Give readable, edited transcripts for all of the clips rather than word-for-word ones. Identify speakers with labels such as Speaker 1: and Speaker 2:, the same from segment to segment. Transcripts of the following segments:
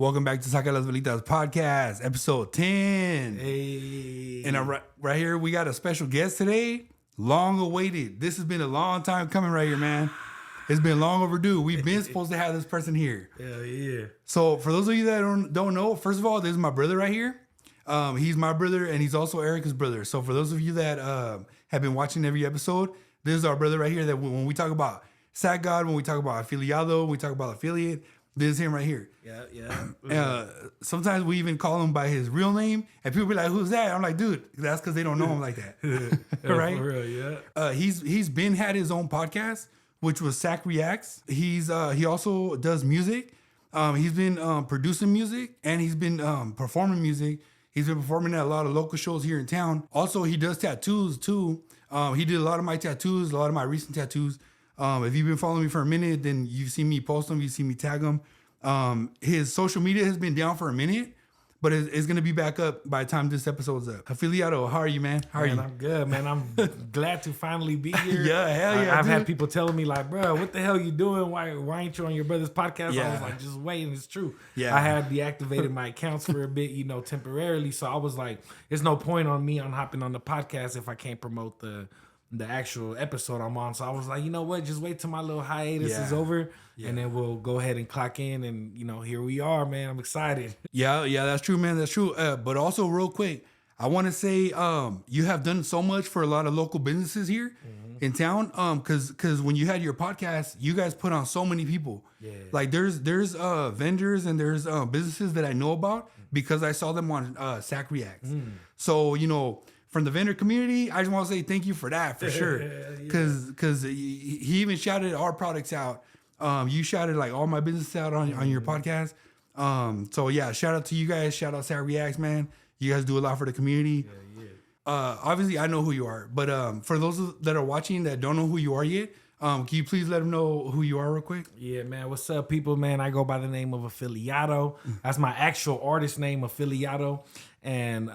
Speaker 1: Welcome back to Saca Las Velitas podcast, episode 10.
Speaker 2: Hey.
Speaker 1: And right here, we got a special guest today. Long awaited. This has been a long time coming right here, man. It's been long overdue. We've been supposed to have this person here.
Speaker 2: Hell yeah.
Speaker 1: So for those of you that don't know, first of all, this is my brother right here. He's my brother, and he's also Erica's brother. So for those of you that have been watching every episode, this is our brother right here that when we talk about Sac God, when we talk about Afiliyado, when we talk about affiliate, this is him right here.
Speaker 2: Yeah.
Speaker 1: Sometimes we even call him by his real name, and people be like, "Who's that?" I'm like, "Dude, that's because they don't know him like that." Right?
Speaker 2: For real, yeah.
Speaker 1: He's been had his own podcast, which was Sac Reacts. He also does music. He's been producing music, and he's been performing music. He's been performing at a lot of local shows here in town. Also, he does tattoos too. He did a lot of my tattoos, a lot of my recent tattoos. If you've been following me for a minute, then you've seen me post them, you've seen me tag them. His social media has been down for a minute, but it's going to be back up by the time this episode's up. Afiliyado, how are you, man? How are you?
Speaker 2: I'm good, man. I'm glad to finally be here.
Speaker 1: Yeah, hell yeah,
Speaker 2: I've
Speaker 1: dude.
Speaker 2: had people telling me like, bro, what the hell you doing? Why ain't you on your brother's podcast?
Speaker 1: Yeah.
Speaker 2: I was like, just waiting. It's true.
Speaker 1: Yeah.
Speaker 2: I had deactivated my accounts for a bit, temporarily. So I was like, there's no point on me on hopping on the podcast if I can't promote the actual episode I'm on. So I was like, you know what? Just wait till my little hiatus is over, and then we'll go ahead and clock in. And here we are, man. I'm excited.
Speaker 1: Yeah, that's true, man. That's true. But also, real quick, I want to say you have done so much for a lot of local businesses here in town. Because when you had your podcast, you guys put on so many people.
Speaker 2: Yeah.
Speaker 1: Like there's vendors and there's businesses that I know about because I saw them on Sac Reacts. So from the vendor community, I just want to say thank you for that, for sure. Because he even shouted our products out. You shouted like all my business out on your podcast. So yeah, shout out to you guys. Shout out Sac Reacts, man. You guys do a lot for the community. Obviously, I know who you are. But for those that are watching that don't know who you are yet, can you please let them know who you are real quick?
Speaker 2: Yeah, man. What's up, people, man? I go by the name of Afiliyado. That's my actual artist name, Afiliyado. And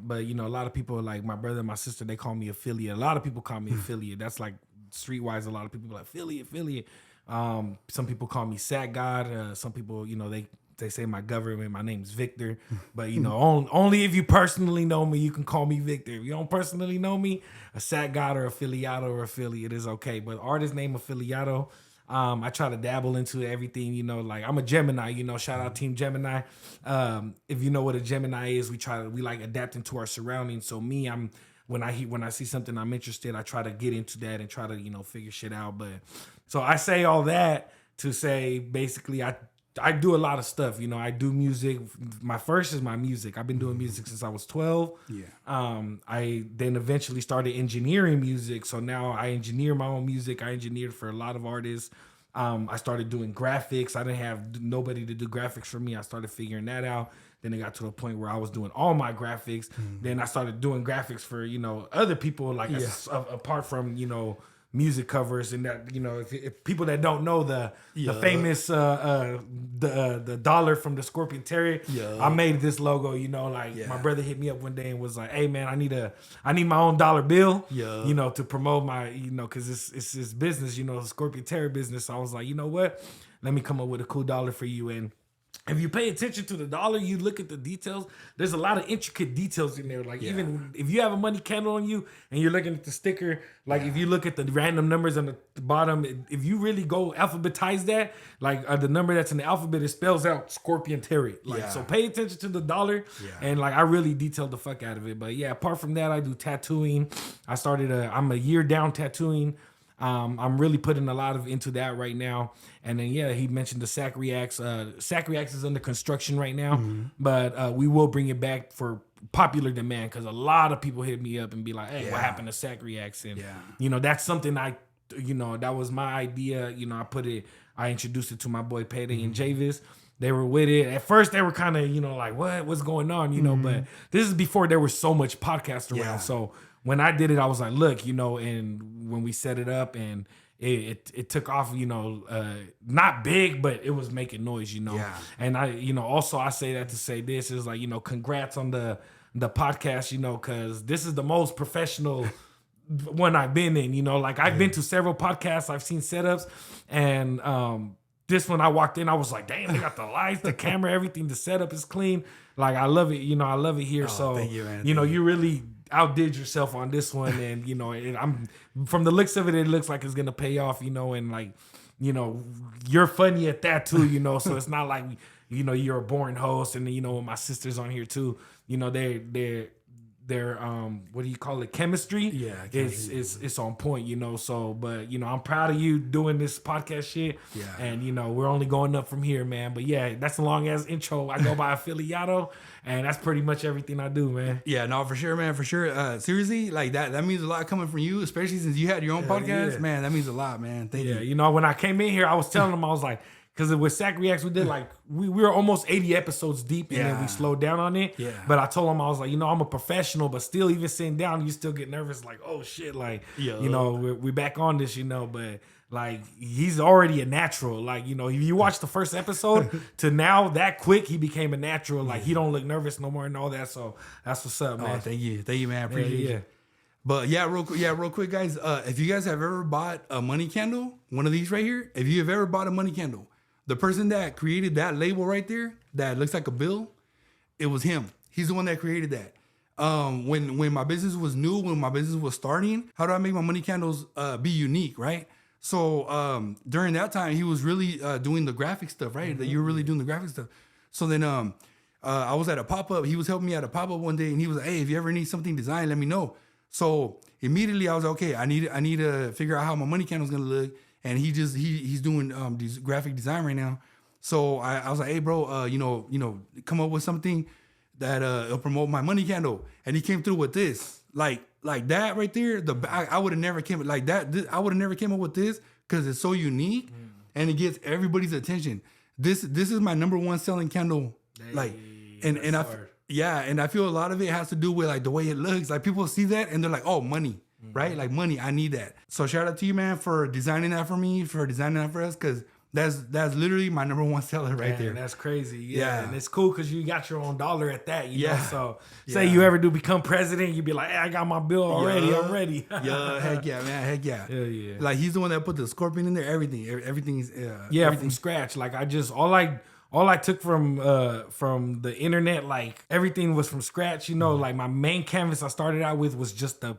Speaker 2: but a lot of people, like my brother and my sister, they call me affiliate. A lot of people call me affiliate. That's like streetwise. A lot of people are like affiliate. Some people call me Sac God. Some people, they say my government. My name's Victor. But only if you personally know me, you can call me Victor. If you don't personally know me, a Sac God or Afiliyado or affiliate is okay. But artist name Afiliyado. I try to dabble into everything, like I'm a Gemini, shout out Team Gemini. If you know what a Gemini is, we like adapting to our surroundings. So me, when I see something I'm interested, I try to get into that and try to, figure shit out. But so I say all that to say, basically, I do a lot of stuff. I do music. My first is my music. I've been doing music since I was 12.
Speaker 1: Yeah.
Speaker 2: I then eventually started engineering music. So now I engineer my own music. I engineered for a lot of artists. I started doing graphics. I didn't have nobody to do graphics for me. I started figuring that out. Then it got to a point where I was doing all my graphics. Then I started doing graphics for, other people, like apart from, music covers and that, if people that don't know the famous the dollar from the Scorpion Terrier, I made this logo. My brother hit me up one day and was like, "Hey man, I need my own dollar bill, to promote my, because it's his business, the Scorpion Terrier business." So I was like, you know what, let me come up with a cool dollar for you. And if you pay attention to the dollar, you look at the details, there's a lot of intricate details in there. Like even if you have a money candle on you and you're looking at the sticker, like if you look at the random numbers on the bottom, if you really go alphabetize that, like the number that's in the alphabet, it spells out Scorpion Terrier. So pay attention to the dollar. And like I really detailed the fuck out of it. But yeah, apart from that, I do tattooing. I'm a year down tattooing. I'm really putting a lot into that right now. And then, he mentioned the Sac Reacts. Sac Reacts is under construction right now, but we will bring it back for popular demand because a lot of people hit me up and be like, hey, what happened to Sac Reacts? And, that's something that was my idea. I introduced it to my boy Payday and Javis. They were with it. At first, they were kind of, like, what's going on, but this is before there was so much podcast around. So when I did it, I was like, look, and when we set it up and it took off, not big, but it was making noise, And I, also I say that to say this is like, congrats on the podcast, because this is the most professional one I've been in, like I've been to several podcasts, I've seen setups, and this one, I walked in, I was like, damn, they got the lights, the camera, everything, the setup is clean. Like, I love it. You know, I love it here. So,
Speaker 1: thank you, man.
Speaker 2: You know, you really outdid yourself on this one. And, you know, I'm from the looks of it, it looks like it's going to pay off, you know, and like, you know, you're funny at that too, you know, so it's not like, you know, you're a boring host. And, you know, my sister's on here too, you know, they're what do you call it, chemistry?
Speaker 1: Yeah,
Speaker 2: it's on point, you know. So, but you know, I'm proud of you doing this podcast shit.
Speaker 1: Yeah.
Speaker 2: And you know, we're only going up from here, man. But yeah, that's a long ass intro. I go by Afiliyado, and that's pretty much everything I do, man.
Speaker 1: Yeah, no, for sure, man, for sure. Seriously, like that means a lot coming from you, especially since you had your own podcast.
Speaker 2: Yeah.
Speaker 1: Man, that means a lot, man. Thank you.
Speaker 2: Yeah, you know, when I came in here, I was telling them, I was like, because with Sac Reacts, we did like, we were almost 80 episodes deep, and then we slowed down on it.
Speaker 1: Yeah.
Speaker 2: But I told him, I was like, you know, I'm a professional, but still, even sitting down, you still get nervous, like, oh shit, like, you know, we're back on this, you know, but like, he's already a natural. Like, you know, if you watch the first episode to now, that quick, he became a natural. Like, he don't look nervous no more and all that. So that's what's up, man.
Speaker 1: Oh, thank you, man. I appreciate you. But real quick, guys. If you guys have ever bought a money candle, one of these right here, if you have ever bought a money candle, the person that created that label right there, that looks like a bill, it was him. He's the one that created that. When my business was new, when my business was starting, how do I make my money candles be unique, right? So during that time, he was really doing the graphic stuff, right? That you were really doing the graphic stuff. So then I was at a pop-up. He was helping me at a pop-up one day, and he was like, hey, if you ever need something designed, let me know. So immediately I was like, okay, I need to figure out how my money candle's gonna look. And he's doing these graphic design right now. So I was like, hey bro, you know, come up with something that will promote my money candle. And he came through with this, like that right there. I would have never came like that. I would have never came up with this because it's so unique and it gets everybody's attention. This is my #1 selling candle. Like, and I feel a lot of it has to do with like the way it looks. Like people see that and they're like, oh, money. Right? Like money, I need that. So shout out to you, man, for designing that for me, for designing that for us, because that's literally my #1 seller right there.
Speaker 2: That's crazy. Yeah. And it's cool because you got your own dollar at that, you know? So say you ever do become president, you'd be like, hey, I got my bill already. I'm ready.
Speaker 1: Heck yeah, man. Heck yeah.
Speaker 2: Hell yeah.
Speaker 1: Like he's the one that put the scorpion in there, everything's
Speaker 2: from scratch. Like all I took from the internet, like everything was from scratch, you know. Like my main canvas I started out with was just the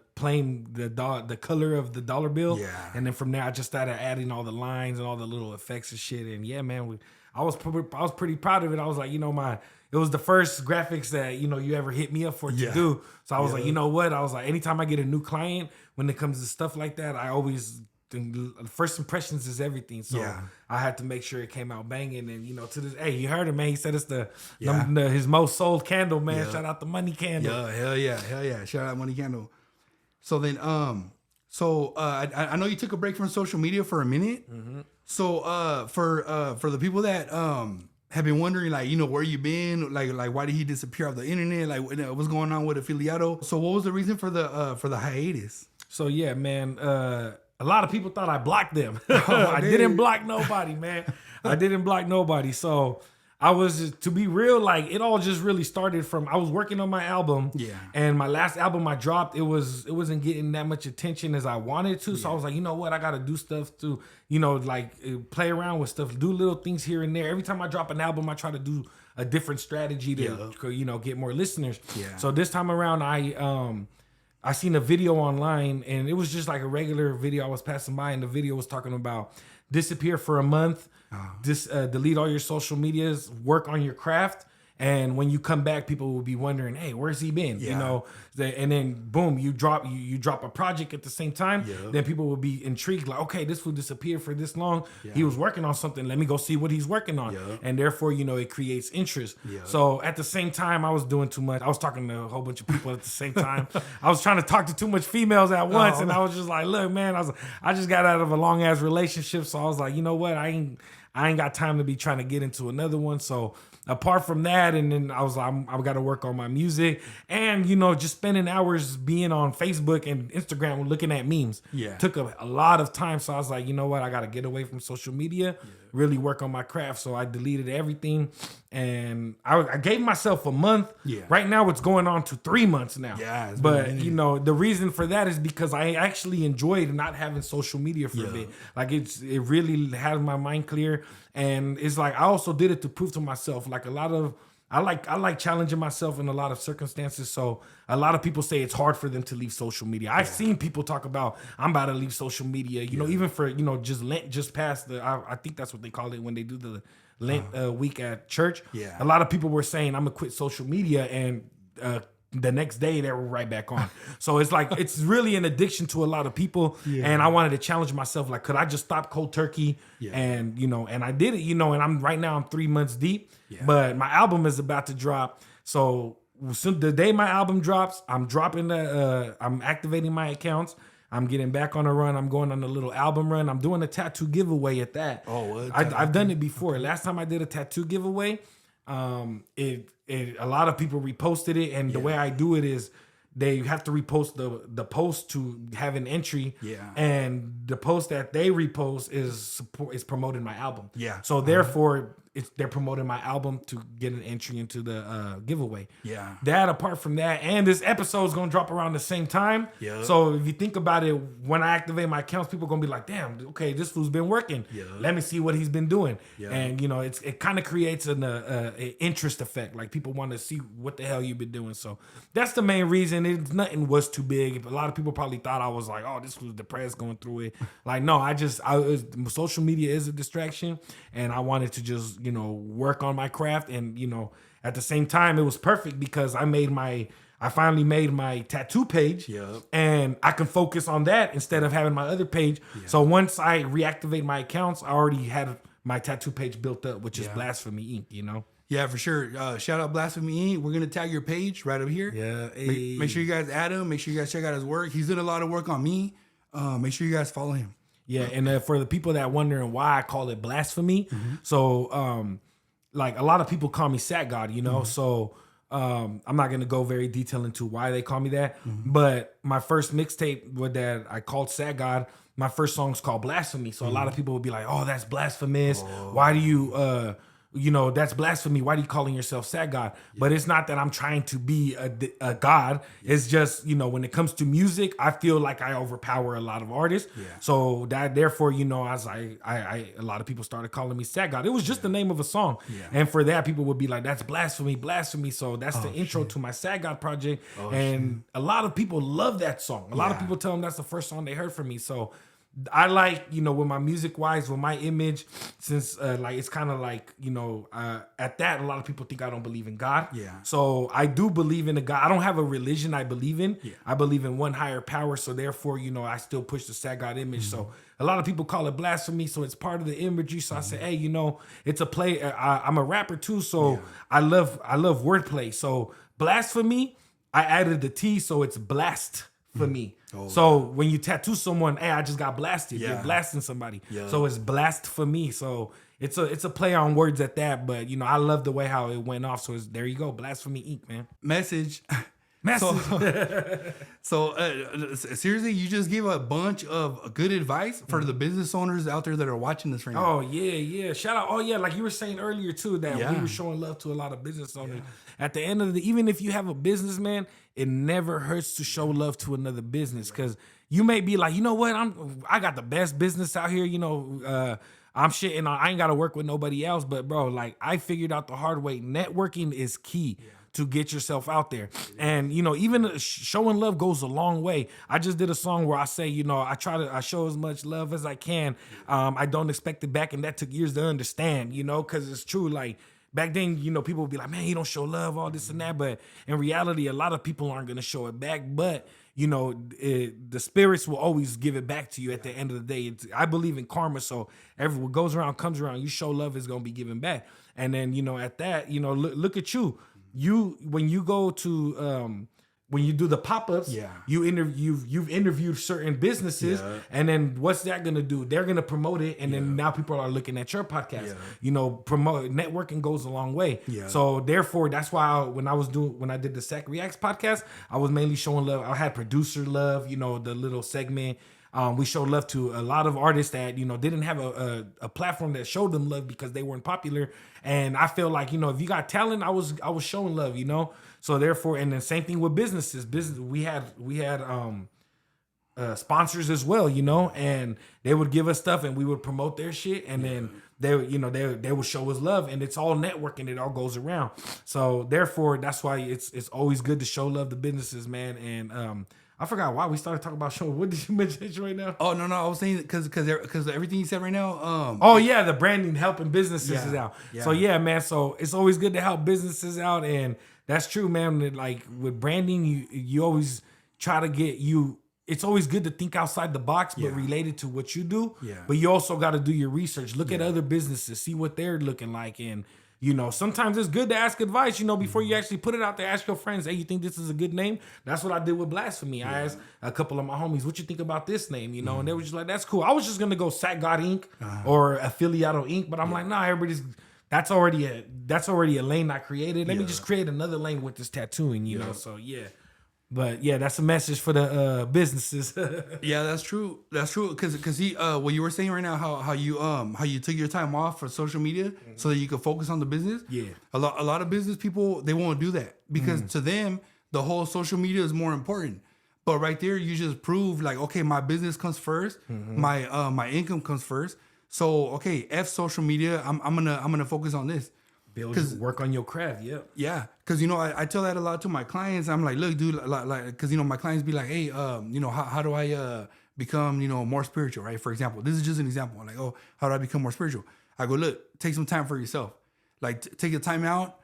Speaker 2: color of the dollar bill, and then from there I just started adding all the lines and all the little effects and shit. And yeah, man, I was pretty proud of it. I was like, you know, it was the first graphics that, you know, you ever hit me up for to do. So I was like, you know what? I was like, anytime I get a new client, when it comes to stuff like that, I always. First impressions is everything, so I had to make sure it came out banging. And you know, to this, hey, you heard him, man. He said it's his most sold candle, man. Shout out the money candle.
Speaker 1: Hell yeah! Shout out money candle. So then, I know you took a break from social media for a minute. Mm-hmm. So for the people that have been wondering, like, you know, where you been, like why did he disappear off the internet, like what's going on with Afiliyado? So what was the reason for the hiatus?
Speaker 2: So yeah, man. A lot of people thought I blocked them. I didn't block nobody, man. I didn't block nobody. So I was, to be real, like it all just really started from, I was working on my album. Yeah. And my last album I dropped, it wasn't getting that much attention as I wanted to. So I was like, you know what? I got to do stuff to, you know, like play around with stuff, do little things here and there. Every time I drop an album, I try to do a different strategy to, you know, get more listeners. Yeah. So this time around, I seen a video online, and it was just like a regular video. I was passing by, and the video was talking about disappear for a month, delete all your social medias, work on your craft, and when you come back, people will be wondering, hey, where's he been? You know, and then boom, you drop a project at the same time. Then people will be intrigued, like, okay, this fool disappeared for this long. He was working on something. Let me go see what he's working on. And therefore, you know, it creates interest. So at the same time, I was doing too much. I was talking to a whole bunch of people at the same time. I was trying to talk to too much females at once, and I was just like, look, man, I just got out of a long ass relationship, so I was like, you know what, I ain't got time to be trying to get into another one. So apart from that, and then I was like, I've got to work on my music, and you know, just spending hours being on Facebook and Instagram looking at memes took a lot of time. So I was like, you know what, I got to get away from social media. really work on my craft. So I deleted everything, and I gave myself a month.
Speaker 1: Yeah.
Speaker 2: Right now it's going on to 3 months now.
Speaker 1: Yeah.
Speaker 2: But you know, the reason for that is because I actually enjoyed not having social media for a bit. Like it really had my mind clear, and it's like I also did it to prove to myself. Like I like challenging myself in a lot of circumstances. So a lot of people say it's hard for them to leave social media. I've seen people talk about I'm about to leave social media. You know, even for just Lent just past I think that's what they call it when they do the Lent week at church.
Speaker 1: Yeah.
Speaker 2: A lot of people were saying I'm gonna quit social media, and the next day they were right back on. So it's like it's really an addiction to a lot of people. And I wanted to challenge myself. Like, could I just stop cold turkey? And and I did it. And I'm 3 months deep. But my album is about to drop. So the day my album drops, I'm dropping I'm activating my accounts. I'm getting back on a run. I'm going on a little album run. I'm doing a tattoo giveaway at that.
Speaker 1: Oh, what?
Speaker 2: I've done it before. Last time I did a tattoo giveaway, a lot of people reposted it, and the way I do it is they have to repost the post to have an entry. And the post that they repost is promoting my album. So therefore they're promoting my album to get an entry into the giveaway. That apart from that, and this episode is gonna drop around the same time. So if you think about it, when I activate my accounts, people are gonna be like, damn, okay, this fool's been working. Let me see what he's been doing. And it kind of creates an interest effect. Like people want to see what the hell you've been doing. So that's the main reason. Nothing was too big. A lot of people probably thought I was like, oh, this was depressed going through it. Like, no, social media is a distraction, and I wanted to just work on my craft. And at the same time, it was perfect because I finally made my tattoo page, and I can focus on that instead of having my other page. So once I reactivate my accounts, I already had my tattoo page built up, which is Blasphemy Inc.
Speaker 1: Yeah, for sure. Shout out Blasphemy Inc. We're gonna tag your page right over here. Make sure you guys add him. Make sure you guys check out his work. He's done a lot of work on me. Make sure you guys follow him.
Speaker 2: And for the people that wondering why I call it blasphemy, so like a lot of people call me Sac God, so I'm not gonna go very detailed into why they call me that, but my first mixtape with that I called Sac God. My first song's called Blasphemy, so a lot of people would be like, "Oh, that's blasphemous. Why do you that's blasphemy. Why are you calling yourself Sac God?" But it's not that I'm trying to be a god. It's just, when it comes to music, I feel like I overpower a lot of artists. So that therefore, as a lot of people started calling me Sac God. It was just the name of a song. And for that, people would be like, that's blasphemy. So that's the intro to my Sac God project. A lot of people love that song. A lot of people tell them that's the first song they heard from me. So I like, with my music wise, with my image, since it's kind of like, at that, a lot of people think I don't believe in God. So I do believe in a God. I don't have a religion I believe in. I believe in one higher power. So therefore, I still push the Sac God image. So a lot of people call it blasphemy. So it's part of the imagery. So I say, hey, it's a play. I'm a rapper too. So I love wordplay. So blasphemy, I added the T. So it's blast for me. So when you tattoo someone, hey, I just got blasted. You're blasting somebody. So it's blast for me. So it's a play on words at that. But I love the way how it went off. So there you go, Blasphemy Inc. Man.
Speaker 1: Message. So seriously, you just gave a bunch of good advice for the business owners out there that are watching this right now.
Speaker 2: Oh yeah. Shout out. Oh yeah, like you were saying earlier too, that we were showing love to a lot of business owners. At the end of the, even if you have a business, man, it never hurts to show love to another business, because you may be like, you know what, I got the best business out here. I'm shitting on, I ain't got to work with nobody else, but bro, like I figured out the hard way. Networking is key. To get yourself out there. And, even showing love goes a long way. I just did a song where I say, I show as much love as I can. I don't expect it back. And that took years to understand, because it's true. Like back then, people would be like, man, you don't show love, all this and that. But in reality, a lot of people aren't going to show it back. But, the spirits will always give it back to you at the end of the day. I believe in karma. So what goes around comes around. You show love, is going to be given back. And then, at that, look at you. When you go to when you do the pop-ups, you've interviewed certain businesses, and then what's that gonna do? They're gonna promote it, and then now people are looking at your podcast. Promote networking goes a long way. So therefore, that's why when I did the Sac Reacts podcast, I was mainly showing love. I had producer love, the little segment. We showed love to a lot of artists that, didn't have a platform that showed them love because they weren't popular. And I feel like, if you got talent, I was showing love, So therefore, and the same thing with businesses. We had sponsors as well, and they would give us stuff and we would promote their shit, and then they would show us love, and it's all networking. It all goes around. So therefore, that's why it's always good to show love to businesses, man. And I forgot why we started talking about show. What did you mention right now?
Speaker 1: Oh no, I was saying because everything you said right now.
Speaker 2: Oh yeah, the branding helping businesses is out.
Speaker 1: Yeah.
Speaker 2: So yeah, man. So it's always good to help businesses out, and that's true, man. Like with branding, you always try to get you. It's always good to think outside the box, but related to what you do.
Speaker 1: Yeah.
Speaker 2: But you also got to do your research. Look at other businesses, see what they're looking like. And, sometimes it's good to ask advice, before you actually put it out there. Ask your friends, hey, you think this is a good name? That's what I did with Blasphemy. I asked a couple of my homies, what you think about this name? And they were just like, that's cool. I was just going to go Sac God Inc. Or Afiliyado Inc. But I'm like, nah, that's already a lane I created. Let me just create another lane with this tattooing, So yeah. But yeah, that's a message for the businesses.
Speaker 1: Yeah, that's true. That's true. Cause he what you were saying right now, how you took your time off for social media so that you could focus on the business.
Speaker 2: Yeah.
Speaker 1: A lot of business people, they won't do that because to them the whole social media is more important. But right there, you just prove like, okay, my business comes first, my income comes first. So okay, F social media. I'm gonna focus on this.
Speaker 2: Work on your craft. Yep.
Speaker 1: Yeah, because I tell that a lot to my clients. I'm like, look, dude, like, because my clients be like, hey, how do I become more spiritual, right? For example, this is just an example. I'm like, oh, how do I become more spiritual? I go, look, take some time for yourself. Like, take the time out.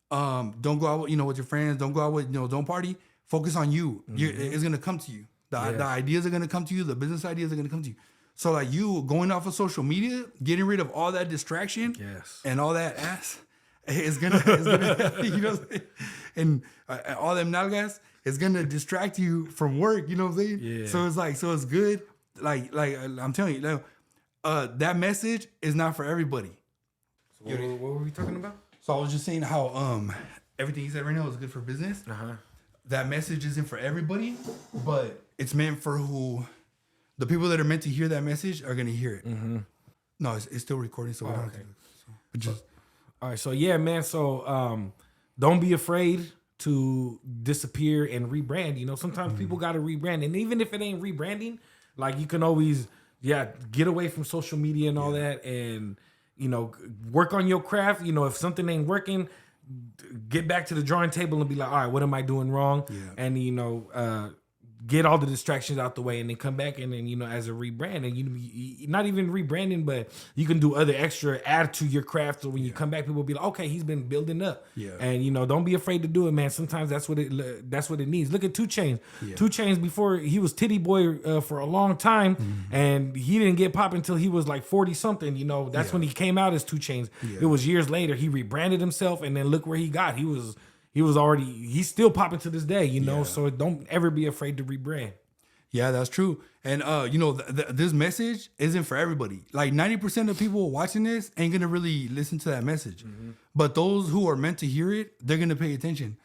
Speaker 1: Don't go out, with your friends. Don't go out with, don't party. Focus on you. It's gonna come to you. The ideas are gonna come to you. The business ideas are gonna come to you. So like you going off of social media, getting rid of all that distraction, and all that ass. It's gonna and all them nalgas is gonna distract you from work. You know what I'm saying? Yeah. So it's good. Like I'm telling you, that message is not for everybody.
Speaker 2: So what were we talking about?
Speaker 1: So I was just saying how everything you said right now is good for business. That message isn't for everybody, but it's meant for the people that are meant to hear that message are gonna hear it. No, it's still recording, so we don't have to. But just.
Speaker 2: All right, so yeah, man. So don't be afraid to disappear and rebrand. Sometimes people got to rebrand, and even if it ain't rebranding, like you can always get away from social media and all that, and work on your craft. If something ain't working, get back to the drawing table and be like, all right, what am I doing wrong? And get all the distractions out the way, and then come back and then as a rebrand, and you not even rebranding, but you can do other extra add to your craft. So when you come back, people will be like, okay, he's been building up. And don't be afraid to do it, man. Sometimes that's what it needs. Look at 2 Chainz. 2 Chainz, before he was Titty Boy for a long time, and he didn't get pop until he was like 40 something. That's when he came out as 2 Chainz. It was years later. He rebranded himself, and then look where he got. He's still popping to this day, so don't ever be afraid to rebrand.
Speaker 1: Yeah, that's true. And, this message isn't for everybody. Like 90% of people watching this ain't going to really listen to that message. But those who are meant to hear it, they're going to pay attention.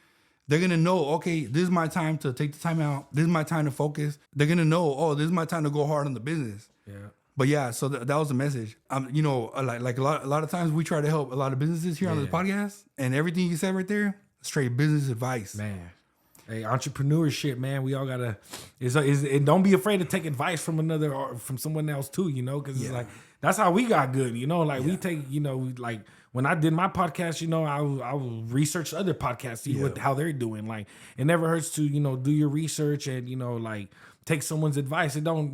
Speaker 1: They're going to know, okay, this is my time to take the time out. This is my time to focus. They're going to know, oh, this is my time to go hard on the business. Yeah. But yeah, so that was the message. Like a lot of times we try to help a lot of businesses here on this podcast, and everything you said right there, straight business advice,
Speaker 2: man. Hey, entrepreneurship, man. We all gotta. And don't be afraid to take advice from from someone else too. Because it's like that's how we got good. We take. Like when I did my podcast, I will research other podcasts, see how they're doing. Like it never hurts to do your research and like take someone's advice. It don't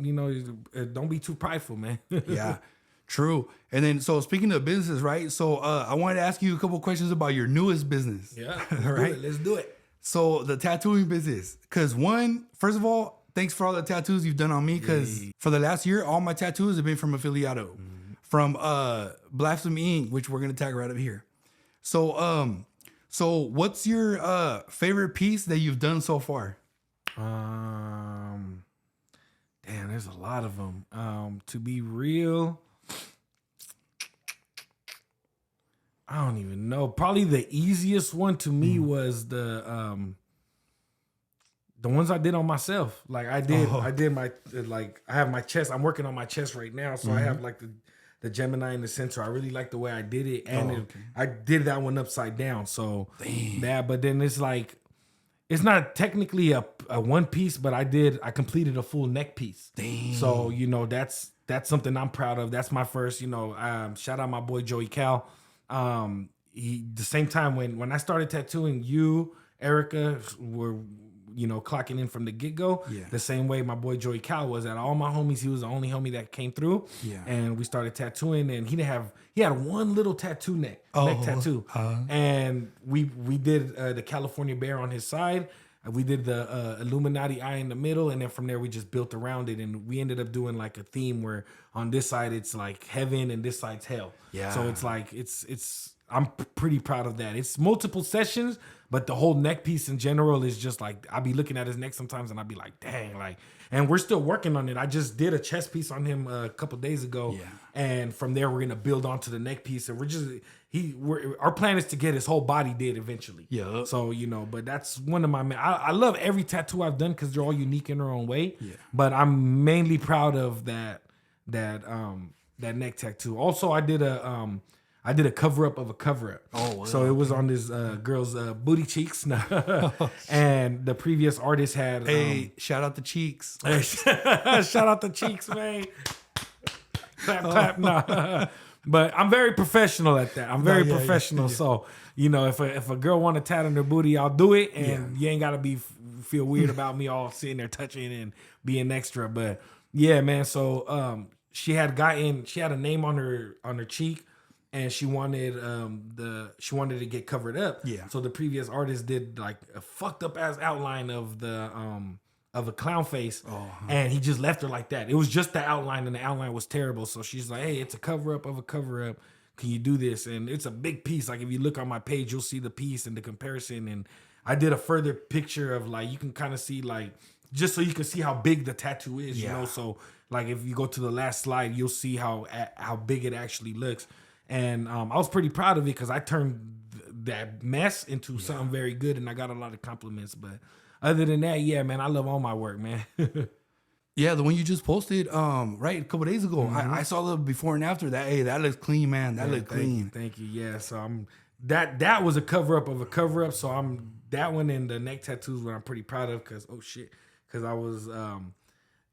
Speaker 2: don't be too prideful, man.
Speaker 1: Yeah. True. And then, so speaking of businesses, right? So I wanted to ask you a couple questions about your newest business.
Speaker 2: Yeah.
Speaker 1: Right?
Speaker 2: Let's do it.
Speaker 1: So the tattooing business. Because first of all, thanks for all the tattoos you've done on me. Because for the last year, all my tattoos have been from Afiliyado. From Blasphemy Inc., which we're going to tag right up here. So what's your favorite piece that you've done so far?
Speaker 2: Damn, there's a lot of them. To be real, I don't even know. Probably the easiest one to me was the The ones I did on myself. Like I did my like I have my chest. I'm working on my chest right now, so I have like the Gemini in the center. I really like the way I did it, and I did that one upside down. So but then it's like it's not technically a one piece, but I completed a full neck piece. So that's something I'm proud of. That's my first. Shout out my boy Joey Cal. The same time when I started tattooing, you, Erica were clocking in from the get-go. The same way my boy Joey Cal was at all my homies. He was the only homie that came through. And we started tattooing, and he had one little tattoo neck tattoo. And we did the California bear on his side. We did the Illuminati eye in the middle, and then from there we just built around it, and we ended up doing like a theme where on this side it's like heaven and this side's hell. So it's like I'm pretty proud of that. It's multiple sessions, but the whole neck piece in general is just like, I'll be looking at his neck sometimes and I'll be like, dang, like, and we're still working on it. I just did a chest piece on him a couple days ago. And from there, we're going to build onto the neck piece. And our plan is to get his whole body did eventually. So, but that's one of my, I love every tattoo I've done because they're all unique in their own way. But I'm mainly proud of that neck tattoo. Also, I did a cover up of a cover up.
Speaker 1: Oh, wow.
Speaker 2: So it was on this girl's booty cheeks. And the previous artist had.
Speaker 1: Shout out the cheeks.
Speaker 2: Shout out the cheeks, man. Clap, clap. Nah. But I'm very professional at that. I'm very professional. So, if a girl want to tat on their booty, I'll do it. And you ain't got to feel weird about me all sitting there touching and being extra. But yeah, man. So she had a name on her cheek. And she wanted to get covered up. So the previous artist did like a fucked up ass outline of a clown face, and he just left her like that. It was just the outline, and the outline was terrible. So she's like, "Hey, it's a cover up of a cover up. Can you do this?" And it's a big piece. Like if you look on my page, you'll see the piece and the comparison. And I did a further picture of like you can kind of see like just so you can see how big the tattoo is. So like if you go to the last slide, you'll see how big it actually looks. And I was pretty proud of it because I turned that mess into something very good, and I got a lot of compliments. But other than that, yeah, man, I love all my work, man.
Speaker 1: The one you just posted, right, a couple days ago. I saw the before and after. That looks clean, man. That looked clean.
Speaker 2: Thank you. Yeah, so that was a cover up of a cover up. So that one and the neck tattoos what I'm pretty proud of because I was.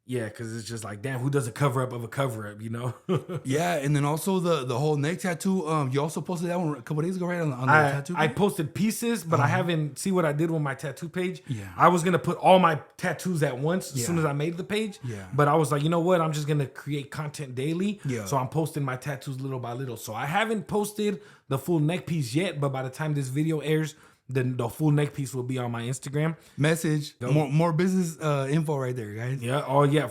Speaker 2: Because it's just like, damn, who does a cover up of a cover up,
Speaker 1: And then also the whole neck tattoo. You also posted that one a couple days ago, right? On the tattoo page?
Speaker 2: I posted pieces, but I haven't see what I did with my tattoo page. I was gonna put all my tattoos at once as soon as I made the page. But I was like, you know what? I'm just gonna create content daily. So I'm posting my tattoos little by little. So I haven't posted the full neck piece yet, but by the time this video airs, the full neck piece will be on my Instagram.
Speaker 1: Message. More business info right there, guys.
Speaker 2: Yeah. Oh, yeah.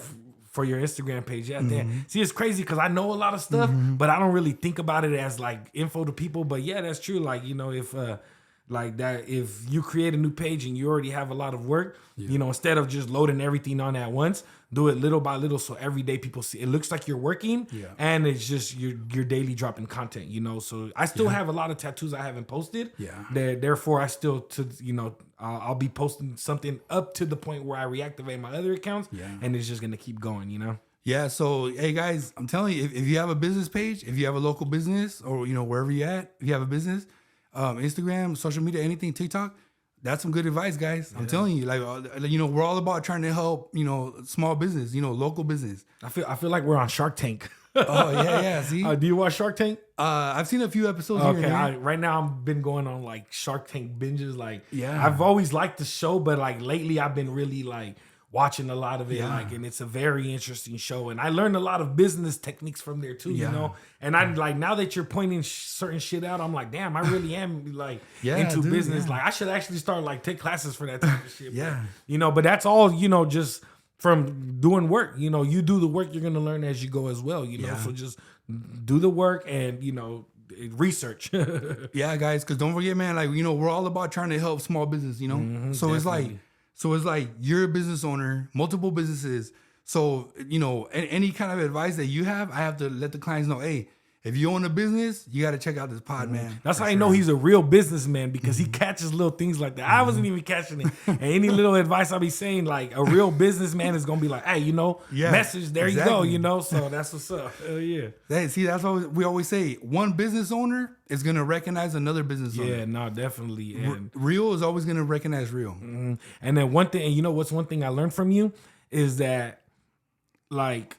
Speaker 2: For your Instagram page. Yeah. See, it's crazy because I know a lot of stuff, but I don't really think about it as like info to people. But yeah, that's true. Like, if like that, if you create a new page and you already have a lot of work, instead of just loading everything on at once, do it little by little. So every day people see it looks like you're working and it's just you're daily dropping content, so I still have a lot of tattoos I haven't posted. Therefore I still I'll be posting something up to the point where I reactivate my other accounts and it's just going to keep going,
Speaker 1: So, hey guys, I'm telling you, if you have a business page, if you have a local business or, wherever you're at, if you have a business, Instagram, social media, anything, TikTok, that's some good advice, guys. I'm telling you, we're all about trying to help, small business, local business.
Speaker 2: I feel like we're on Shark Tank.
Speaker 1: Oh yeah. See,
Speaker 2: do you watch Shark Tank?
Speaker 1: I've seen a few episodes.
Speaker 2: Okay,
Speaker 1: here and there.
Speaker 2: right now I've been going on like Shark Tank binges. I've always liked the show, but like lately I've been really like watching a lot of it, and it's a very interesting show. And I learned a lot of business techniques from there too, And I'm like, now that you're pointing certain shit out, I'm like, damn, I really am like into business. Like I should actually start like take classes for that type of shit. But that's all, just from doing work. You do the work, you're gonna learn as you go as well. So just do the work and research.
Speaker 1: Guys, because don't forget, man, we're all about trying to help small business. So definitely. It's like you're a business owner, multiple businesses. So, any kind of advice that you have, I have to let the clients know, hey, if you own a business, you got to check out this pod, man.
Speaker 2: That's how I know he's a real businessman, because he catches little things like that. I wasn't even catching it. And any little advice I be saying, like, a real businessman is gonna be like, hey, message, there you go, so that's what's up. Hell yeah.
Speaker 1: That's what we always say. One business owner is gonna recognize another business owner.
Speaker 2: Yeah, no, definitely. And
Speaker 1: real is always gonna recognize real.
Speaker 2: And then one thing, and what's one thing I learned from you is that, like,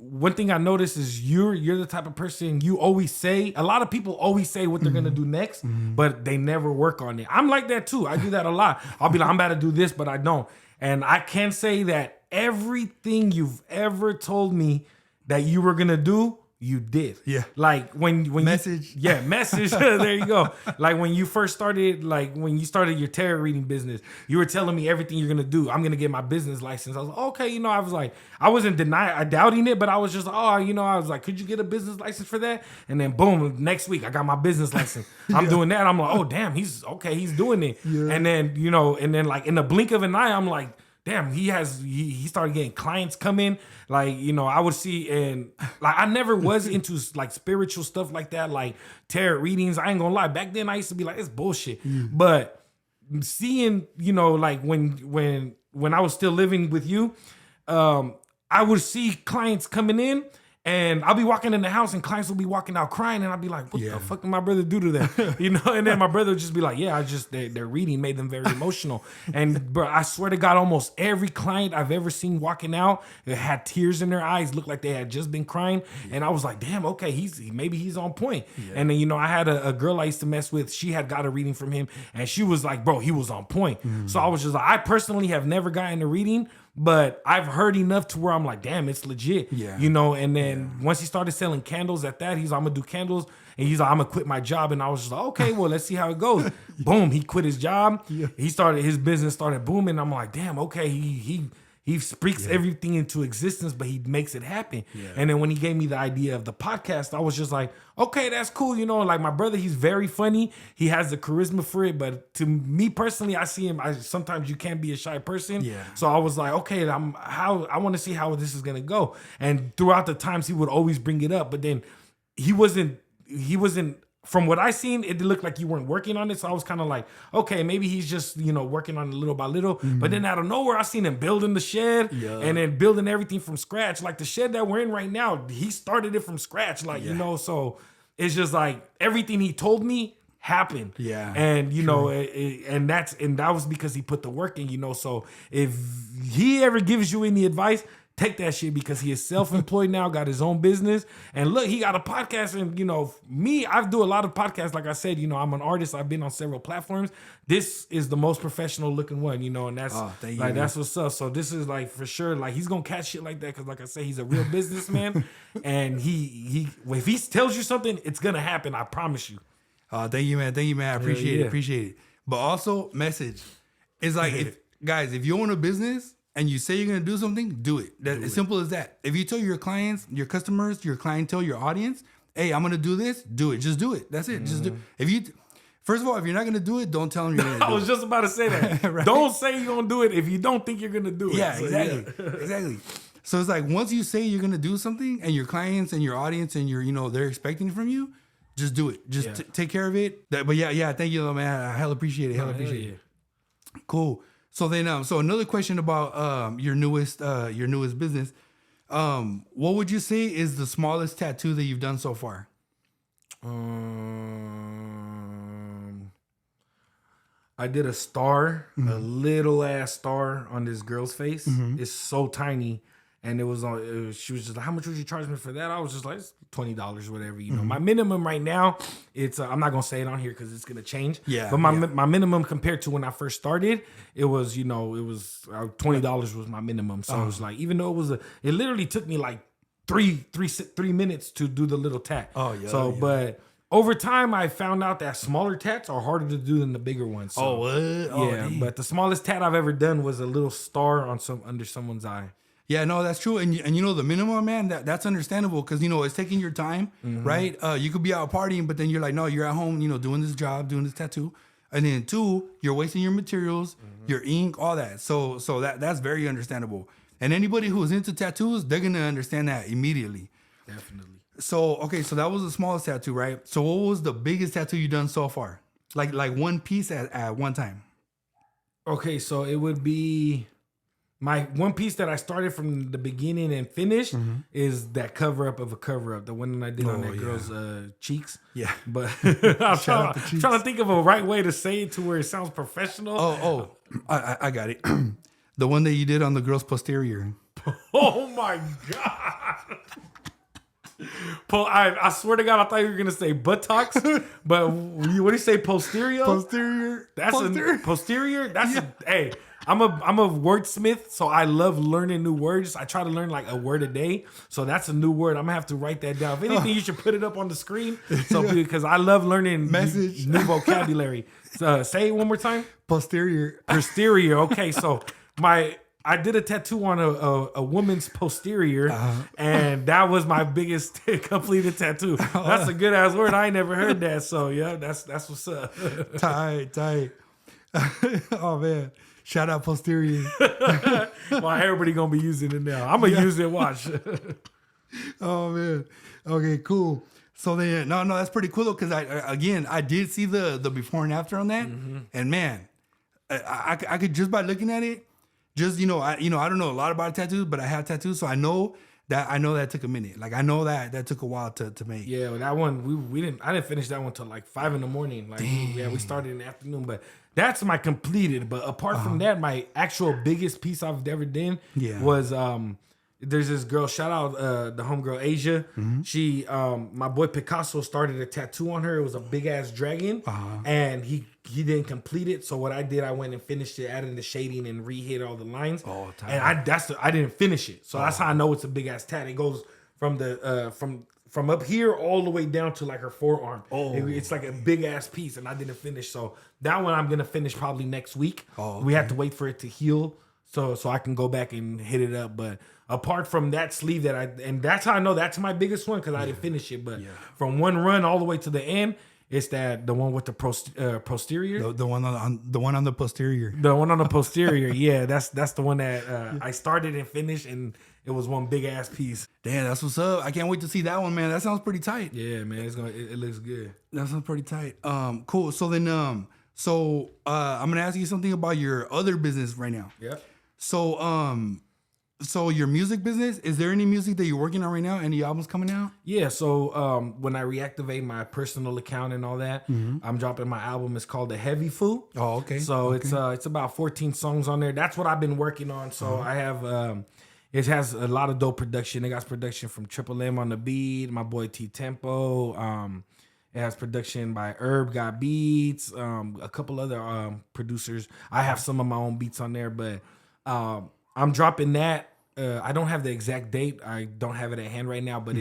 Speaker 2: one thing I noticed is you're the type of person, you always say, a lot of people always say what they're gonna do next, but they never work on it. I'm like that too. I do that a lot. I'll be like, I'm about to do this, but I don't. And I can say that everything you've ever told me that you were gonna do, you did.
Speaker 1: Yeah.
Speaker 2: Like when
Speaker 1: message.
Speaker 2: Message. There you go. Like when you first started, when you started your tarot reading business, you were telling me everything you're gonna do. I'm gonna get my business license. I was like, okay, I was like, I wasn't doubting it, but I was just, I was like, could you get a business license for that? And then boom, next week I got my business license. I'm doing that. I'm like, oh damn, he's doing it. Yeah. And then like in the blink of an eye, I'm like, damn, he started getting clients come in. Like, I would see, and like I never was into like spiritual stuff like that, like tarot readings. I ain't gonna lie. Back then I used to be like, it's bullshit. But seeing, like when I was still living with you, I would see clients coming in. And I'll be walking in the house and clients will be walking out crying, and I'll be like, what the fuck did my brother do to that? And then my brother would just be like, yeah, their reading made them very emotional. And bro, I swear to God, almost every client I've ever seen walking out, it had tears in their eyes, looked like they had just been crying. And I was like, damn, okay, maybe he's on point. And then, I had a girl I used to mess with, she had got a reading from him, and she was like, bro, he was on point. So I was just like, I personally have never gotten a reading, but I've heard enough to where I'm like, damn, it's legit. And then once he started selling candles at that, he's like, I'm gonna do candles. And he's like, I'm gonna quit my job. And I was just like, okay, well, let's see how it goes. Boom, he quit his job. His business started booming. I'm like, damn, okay, he speaks everything into existence, but he makes it happen. And then when he gave me the idea of the podcast, I was just like, okay, that's cool. Like my brother, he's very funny. He has the charisma for it. But to me personally, I see him, sometimes you can't be a shy person. So I was like, okay, I want to see how this is going to go. And throughout the times, he would always bring it up. But then he wasn't, from what I seen, it looked like you weren't working on it. So I was kind of like, okay, maybe he's just, working on it little by little. But then out of nowhere, I seen him building the shed and then building everything from scratch. Like the shed that we're in right now, he started it from scratch. Like, so it's just like everything he told me happened. And, and that was because he put the work in, so if he ever gives you any advice, take that shit, because he is self-employed now, got his own business. And look, he got a podcast. And, me, I do a lot of podcasts. Like I said, I'm an artist. I've been on several platforms. This is the most professional looking one, and that's that's what's up. So this is like, for sure, like he's going to catch shit like that. Cause like I said, he's a real businessman. And if he tells you something, it's going to happen. I promise you.
Speaker 1: Thank you, man. I appreciate it. But also, message is like, if you own a business and you say you're going to do something, do it. That's as simple as that. If you tell your clients, your customers, your clientele, your audience, hey, I'm going to do this, do it. Just do it. That's it. Just do it. First of all, if you're not going to do it, don't tell them you're going to do it.
Speaker 2: I was just about to say that. Right? Don't say you're going to do it if you don't think you're going to do it.
Speaker 1: Yeah, exactly. So it's like, once you say you're going to do something and your clients and your audience and they're expecting it from you, just do it. Just take care of it. But thank you, man. I hell appreciate it. Cool. So then, so another question about your newest business. What would you say is the smallest tattoo that you've done so far?
Speaker 2: I did a star, a little ass star on this girl's face. It's so tiny. And it was on. She was just like, "How much would you charge me for that?" I was just like, "It's $20, whatever." My minimum right now, it's. I'm not gonna say it on here because it's gonna change. But my minimum compared to when I first started, it was $20 was my minimum. So it was like, even though it literally took me like three minutes to do the little tat. But over time, I found out that smaller tats are harder to do than the bigger ones. So, but the smallest tat I've ever done was a little star on under someone's eye.
Speaker 1: Yeah, no, that's true. And the minimum, man, that's understandable because, it's taking your time, right? You could be out partying, but then you're like, no, you're at home, doing this job, doing this tattoo. And then 2, you're wasting your materials, your ink, all that. So that's very understandable. And anybody who's into tattoos, they're going to understand that immediately.
Speaker 2: Definitely.
Speaker 1: So okay, so that was the smallest tattoo, right? So what was the biggest tattoo you done so far? Like one piece at one time.
Speaker 2: Okay, so it would be my one piece that I started from the beginning and finished is that cover up of a cover up, the one that I did on that girl's cheeks.
Speaker 1: Yeah,
Speaker 2: but I'm trying to think of a right way to say it to where it sounds professional.
Speaker 1: I got it. The one that you did on the girl's posterior.
Speaker 2: Oh my god! I swear to God, I thought you were gonna say buttocks, but what do you say? Posterior. That's posterior. Posterior. That's hey. I'm a wordsmith, so I love learning new words. I try to learn like a word a day, so that's a new word. I'm gonna have to write that down. If anything, you should put it up on the screen. So because I love learning new vocabulary. Say it one more time.
Speaker 1: Posterior.
Speaker 2: Okay, so I did a tattoo on a woman's posterior, and that was my biggest completed tattoo. That's a good ass word. I ain't never heard that. So yeah, that's what's up.
Speaker 1: Tight. Oh man. Shout out posterior.
Speaker 2: Well, everybody gonna be using it now. I'm gonna use it. Watch.
Speaker 1: Oh man. Okay, cool. So then, no, that's pretty cool though, because I did see the before and after on that, and man, I could just by looking at it, just I don't know a lot about tattoos, but I have tattoos, so I know that took a minute. Like I know that took a while to make.
Speaker 2: Yeah, well, that one I didn't finish that one till like 5 a.m. Like we started in the afternoon, but that's my completed. But apart from that, my actual biggest piece I've ever done was there's this girl, shout out the homegirl Asia. She my boy Picasso started a tattoo on her. It was a big ass dragon, and he didn't complete it. So what I did, I went and finished it, adding the shading and re-hit all the lines. Oh, and I didn't finish it. So that's how I know it's a big ass tat. It goes from the from up here all the way down to like her forearm. It's like a big ass piece, and I didn't finish. So that one I'm gonna finish probably next week. We have to wait for it to heal, so I can go back and hit it up. But apart from that sleeve and that's how I know that's my biggest one, because I didn't finish it. But from one run all the way to the end, it's the one with the posterior.
Speaker 1: The one on the posterior.
Speaker 2: The one on the posterior. Yeah, that's the one that I started and finished, and it was one big ass piece.
Speaker 1: Damn, that's what's up. I can't wait to see that one, man. That sounds pretty tight.
Speaker 2: Yeah, man, it looks good.
Speaker 1: That sounds pretty tight. Cool. So then I'm gonna ask you something about your other business right now.
Speaker 2: Yeah.
Speaker 1: So your music business, is there any music that you're working on right now? Any albums coming out?
Speaker 2: Yeah, so when I reactivate my personal account and all that, I'm dropping my album. It's called The Heavy Food.
Speaker 1: Oh, okay.
Speaker 2: So it's about 14 songs on there. That's what I've been working on. So I have it has a lot of dope production. It got production from Triple M on the beat, my boy T Tempo. It has production by Herb Got Beats, a couple other producers. I have some of my own beats on there, but I'm dropping that. I don't have the exact date. I don't have it at hand right now, but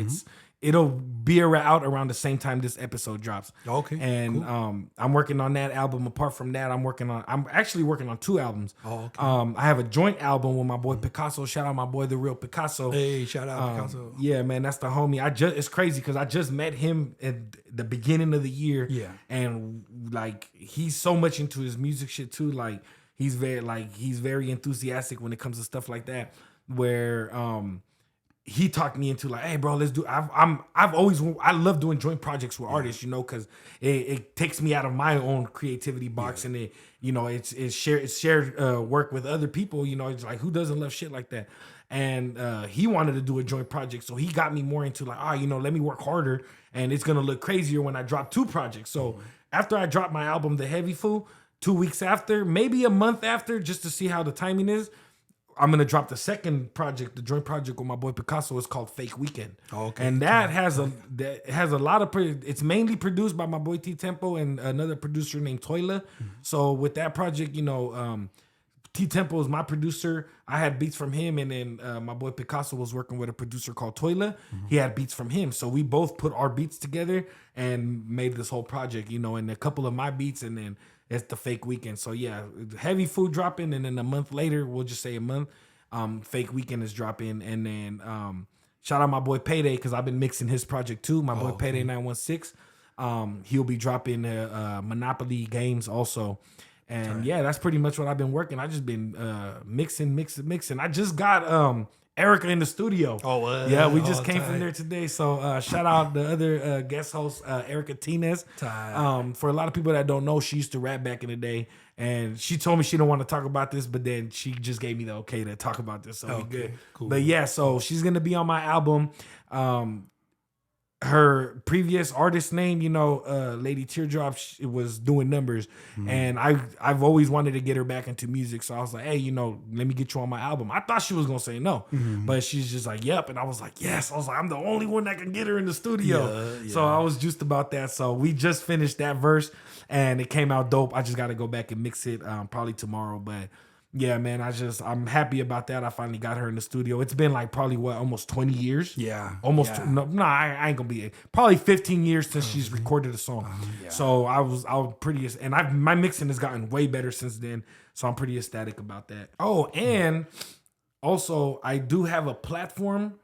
Speaker 2: it'll be out around the same time this episode drops.
Speaker 1: Okay.
Speaker 2: And cool. I'm working on that album. Apart from that, I'm actually working on 2 albums. Oh, okay. I have a joint album with my boy Picasso. Shout out my boy The Real Picasso.
Speaker 1: Hey, shout out Picasso.
Speaker 2: Yeah, man, that's the homie. It's crazy because I just met him at the beginning of the year. Yeah. And like he's so much into his music shit too. Like he's very enthusiastic when it comes to stuff like that. Where he talked me into like, hey bro, let's do. I love doing joint projects with artists, because it takes me out of my own creativity box, and it's shared work with other people. It's like, who doesn't love shit like that? And he wanted to do a joint project, so he got me more into like, let me work harder, and it's gonna look crazier when I drop 2 projects. So after I dropped my album, The Heavy Food, 2 weeks after, maybe a month after, just to see how the timing is, I'm gonna drop the second project, the joint project with my boy Picasso. It's called Fake Weekend. Oh, okay. And that has a lot of. It's mainly produced by my boy T Tempo and another producer named Toila. So with that project, T Tempo is my producer. I had beats from him, and then my boy Picasso was working with a producer called Toila. He had beats from him, so we both put our beats together and made this whole project. And a couple of my beats, and then it's the Fake Weekend. So yeah, Heavy Food dropping, and then a month later, we'll just say a month, Fake Weekend is dropping. And then shout out my boy Payday, because I've been mixing his project too. My boy Payday 916. He'll be dropping Monopoly games also. And yeah, that's pretty much what I've been working. I just been mixing. I just got Erica in the studio.
Speaker 1: Oh,
Speaker 2: yeah, we just came
Speaker 1: tight.
Speaker 2: from there today. So shout out the other guest host, Erica Tinez. For a lot of people that don't know, she used to rap back in the day. And she told me she don't want to talk about this, but then she just gave me the okay to talk about this. So we good.
Speaker 1: Cool.
Speaker 2: But yeah, so she's going to be on my album. Her previous artist name, Lady Teardrop, was doing numbers. And I've always wanted to get her back into music. So I was like, hey, let me get you on my album. I thought she was going to say no, but she's just like, yep. And I was like, yes. I was like, I'm the only one that can get her in the studio. Yeah. So I was just about that. So we just finished that verse and it came out dope. I just got to go back and mix it probably tomorrow. But yeah, man, I'm happy about that. I finally got her in the studio. It's been like probably almost 20 years.
Speaker 1: Yeah.
Speaker 2: Almost. Yeah. No, I ain't gonna be probably 15 years since she's recorded a song. Yeah. So I was pretty, and my mixing has gotten way better since then. So I'm pretty ecstatic about that. Oh, and also I do have a platform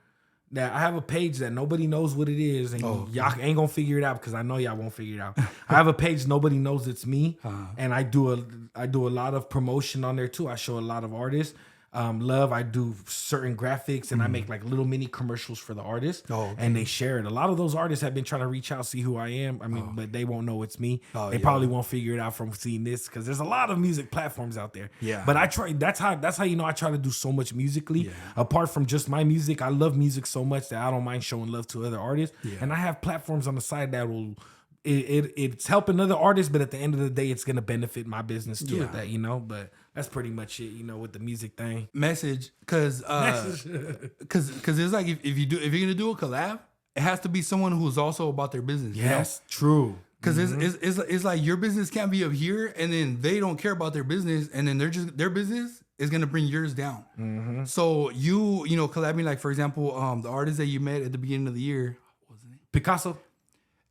Speaker 2: that I have a page that nobody knows what it is, and y'all ain't gonna figure it out because I know y'all won't figure it out. I have a page nobody knows it's me, and I do a lot of promotion on there too. I show a lot of artists love. I do certain graphics, and I make like little mini commercials for the artists, and they share it. A lot of those artists have been trying to reach out, see who I am. I mean, but they won't know it's me. They probably won't figure it out from seeing this because there's a lot of music platforms out there. Yeah, but I try. That's how I try to do so much musically. Yeah. Apart from just my music, I love music so much that I don't mind showing love to other artists. Yeah. And I have platforms on the side that will. It's helping other artists, but at the end of the day, it's gonna benefit my business too. With that, But that's pretty much it, with the music thing.
Speaker 1: Because it's like if you're gonna do a collab, it has to be someone who's also about their business.
Speaker 2: Yes, true.
Speaker 1: Because it's like your business can't be up here, and then they don't care about their business, and then their business is gonna bring yours down. Mm-hmm. So you collabing, like for example, the artist that you met at the beginning of the year, what was his name?
Speaker 2: Picasso.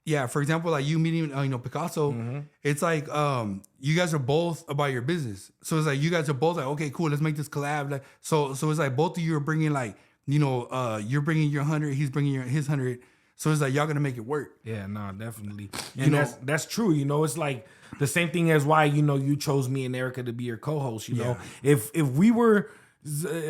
Speaker 1: Yeah, for example, like you meeting, Picasso, it's like you guys are both about your business. So it's like you guys are both like, okay, cool, let's make this collab. Like, so it's like both of you are bringing like, you're bringing your 100, he's bringing his 100. So it's like y'all gonna make it work.
Speaker 2: Yeah, no, definitely. And that's true. It's like the same thing as why you chose me and Erica to be your co-host. If we were.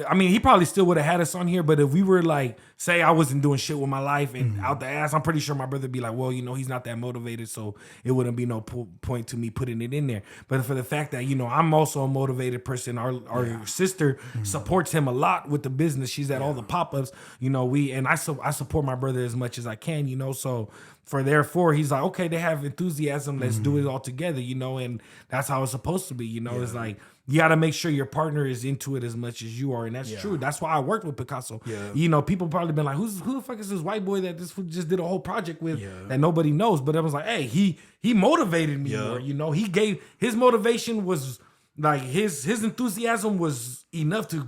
Speaker 2: I mean, he probably still would have had us on here, but if we were like, say I wasn't doing shit with my life and out the ass, I'm pretty sure my brother would be like, well, he's not that motivated, so it wouldn't be no point to me putting it in there. But for the fact that, I'm also a motivated person, our sister supports him a lot with the business. She's at all the pop-ups, I support my brother as much as I can, so therefore he's like, okay, they have enthusiasm, let's do it all together, and that's how it's supposed to be, It's like, you got to make sure your partner is into it as much as you are. And that's true. That's why I worked with Picasso. Yeah. People probably been like, who the fuck is this white boy that this just did a whole project with that nobody knows? But I was like, hey, he motivated me more. He gave, his motivation was like, his enthusiasm was enough to,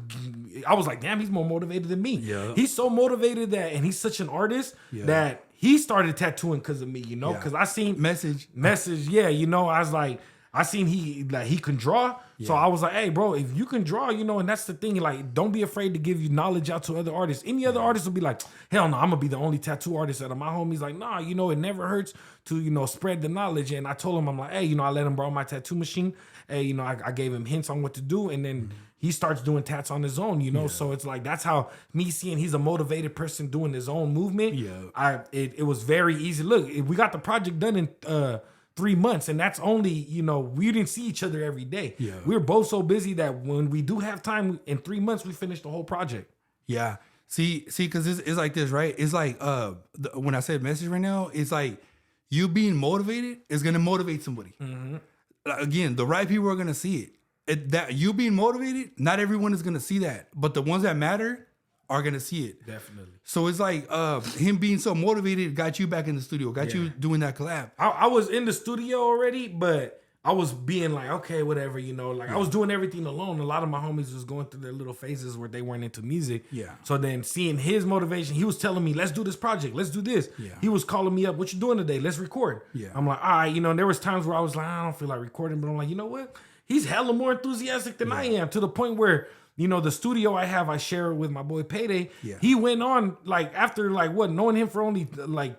Speaker 2: I was like, damn, he's more motivated than me. Yeah. He's so motivated and he's such an artist that he started tattooing because of me, because I seen message. Yeah. I was like, I seen he can draw. So I was like, hey, bro, if you can draw, and that's the thing, like, don't be afraid to give you knowledge out to other artists. Any other artist will be like, hell no, I'm gonna be the only tattoo artist out of my homies. Like, nah, it never hurts to, spread the knowledge. And I told him, I'm like, hey, I let him borrow my tattoo machine. Hey, I gave him hints on what to do. And then he starts doing tats on his own, So it's like, that's how me seeing he's a motivated person doing his own movement. Yeah. It was very easy. Look, we got the project done in 3 months, and that's only, we didn't see each other every day. Yeah. We're both so busy that when we do have time in 3 months, we finish the whole project. Yeah.
Speaker 1: See, because it's like this, right? It's like when I said message right now, it's like you being motivated is gonna motivate somebody. Mm-hmm. Again, the right people are gonna see it. That you being motivated, not everyone is gonna see that, but the ones that matter are gonna see it.
Speaker 2: Definitely.
Speaker 1: So it's like him being so motivated got you back in the studio, got you doing that collab.
Speaker 2: I was in the studio already, but I was being like, okay, whatever, I was doing everything alone. A lot of my homies was going through their little phases where they weren't into music. Yeah. So then seeing his motivation, he was telling me, let's do this project, let's do this. Yeah. He was calling me up, what you doing today? Let's record. Yeah. I'm like, all right, and there was times where I was like, I don't feel like recording, but I'm like, you know what? He's hella more enthusiastic than I am, to the point where the studio I share it with my boy Payday. Yeah. He went on, like, after, like, knowing him for only, like,